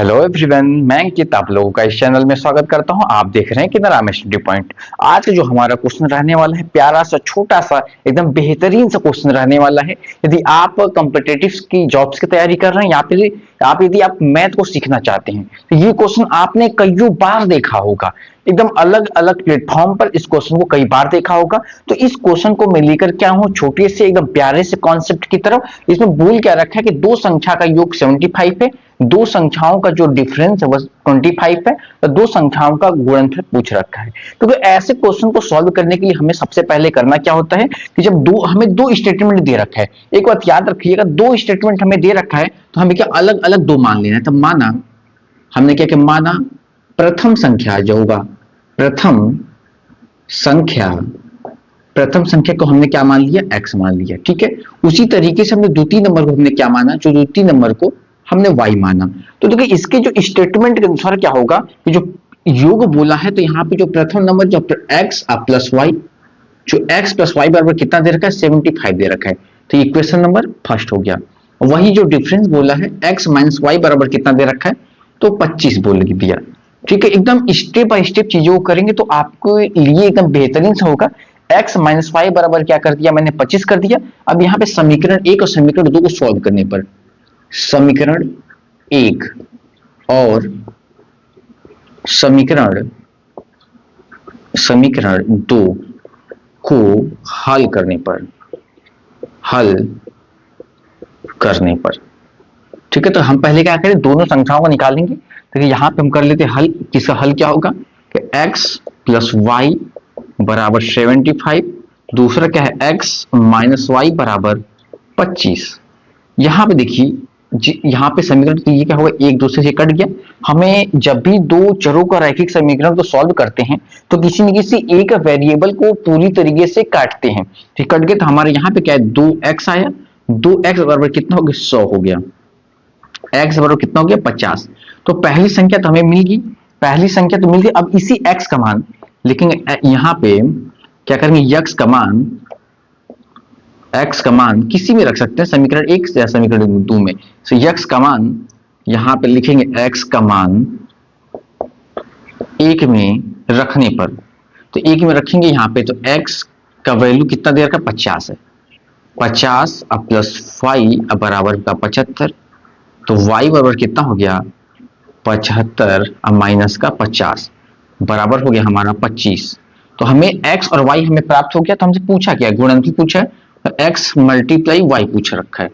Hello everyone, मैं अंकित आप लोगों का इस चैनल में स्वागत करता हूं। आप देख रहे हैं किधर राम स्टडी पॉइंट। आज जो हमारा क्वेश्चन रहने वाला है, प्यारा सा छोटा सा एकदम बेहतरीन सा क्वेश्चन रहने वाला है। यदि आप कॉम्पिटिटिव की जॉब्स की तैयारी कर रहे हैं या फिर यदि आप मैथ को सीखना चाहते हैं तो ये क्वेश्चन आपने कईयों बार देखा होगा। एकदम अलग अलग प्लेटफॉर्म पर इस क्वेश्चन को कई बार देखा होगा। तो इस क्वेश्चन को मैं लेकर क्या हूं, छोटे से एकदम प्यारे से कॉन्सेप्ट की तरफ। इसमें भूल क्या रखा है कि दो संख्या का योग 75 है, दो संख्याओं का जो डिफरेंस है वो 25 है, तो दो संख्याओं का गुणनफल पूछ रखा है। तो ऐसे क्वेश्चन को सॉल्व करने के लिए हमें सबसे पहले करना क्या होता है कि जब हमें दो स्टेटमेंट दे रखा है, एक बात याद रखिएगा, दो स्टेटमेंट हमें दे रखा है तो हमें क्या अलग अलग दो मान लेना है। तो माना हमने क्या माना, प्रथम संख्या जो होगा, प्रथम संख्या प्रथम संख्या को हमने क्या मान लिया, x मान लिया। ठीक है, उसी तरीके से हमने द्वितीय नंबर को हमने क्या माना, जो द्वितीय नंबर को हमने y माना। तो देखिए इसके जो स्टेटमेंट के अनुसार क्या होगा कि जो योग बोला है तो यहाँ पे जो प्रथम नंबर जो x प्लस वाई, जो x प्लस वाई बराबर कितना दे रखा है, 75 दे रखा है। तो इक्वेशन नंबर फर्स्ट हो गया। वही जो डिफरेंस बोला है x माइनस वाई बराबर कितना दे रखा है, तो 25 बोल दिया। ठीक है, एकदम स्टेप बाय स्टेप चीजों को करेंगे तो आपको लिए एकदम बेहतरीन सा होगा। x माइनस वाई बराबर क्या कर दिया मैंने, 25 कर दिया। अब यहाँ पे समीकरण 1 और समीकरण 2 को सॉल्व करने पर समीकरण 1 और समीकरण 2 को हल करने पर ठीक है, तो हम पहले क्या करें, दोनों संख्याओं को निकालेंगे। तो यहाँ पे हम कर लेते हैं हल। किसका हल क्या होगा कि x प्लस वाई बराबर 75, दूसरा क्या है x माइनस वाई बराबर 25। यहाँ पे देखिए यहाँ पे समीकरण तो ये क्या होगा, एक दूसरे से कट गया। हमें जब भी दो चरों का रैखिक समीकरण को सॉल्व करते हैं तो किसी न किसी एक वेरिएबल को पूरी तरीके से काटते हैं। ठीक, कट गया तो हमारे यहाँ पे क्या है, 2x आया, 2x बराबर कितना हो गया, 100 हो गया। x बराबर कितना हो गया, 50। तो पहली संख्या तो हमें मिल गई, अब इसी x का मान लिखेंगे। यहाँ पे क्या करेंगे, x का मान किसी में रख सकते हैं, समीकरण 1 या समीकरण 2 में। तो x का मान यहाँ पे लिखेंगे, x का मान 1 में रखने पर, तो 1 में रखेंगे यहाँ पे, तो x का वैल्यू कितना दे रखा है, 50 है। 50 अब प्लस वाई अब बराबर का 75, तो y बराबर कितना हो गया, 75 अब माइनस का 50 बराबर हो गया हमारा 25। तो हमें x और y हमें प्राप्त हो गया। तो हमसे पूछा क्या, गुणनफल पूछा है, तो x मल्टीप्लाई y पूछ रखा है।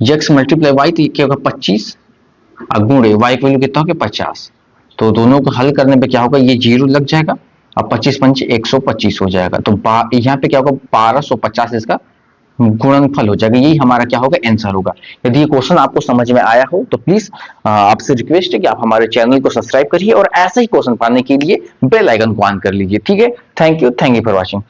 x मल्टीप्लाई y तो क्या होगा 25, और गुणे y की वैल्यू कितना हो गया 50। तो दोनों को हल करने पे क्या होगा, ये जीरो लग जाएगा। अब 25 पंचे 125 हो जाएगा। तो यहाँ पे क्या होगा, 1250 इसका गुणनफल हो जाएगा। यही हमारा क्या होगा, आंसर होगा। यदि ये क्वेश्चन आपको समझ में आया हो तो प्लीज आपसे रिक्वेस्ट है कि आप हमारे चैनल को सब्सक्राइब करिए और ऐसे ही क्वेश्चन पाने के लिए बेल आइकन को ऑन कर लीजिए। ठीक है, थैंक यू फॉर वॉचिंग।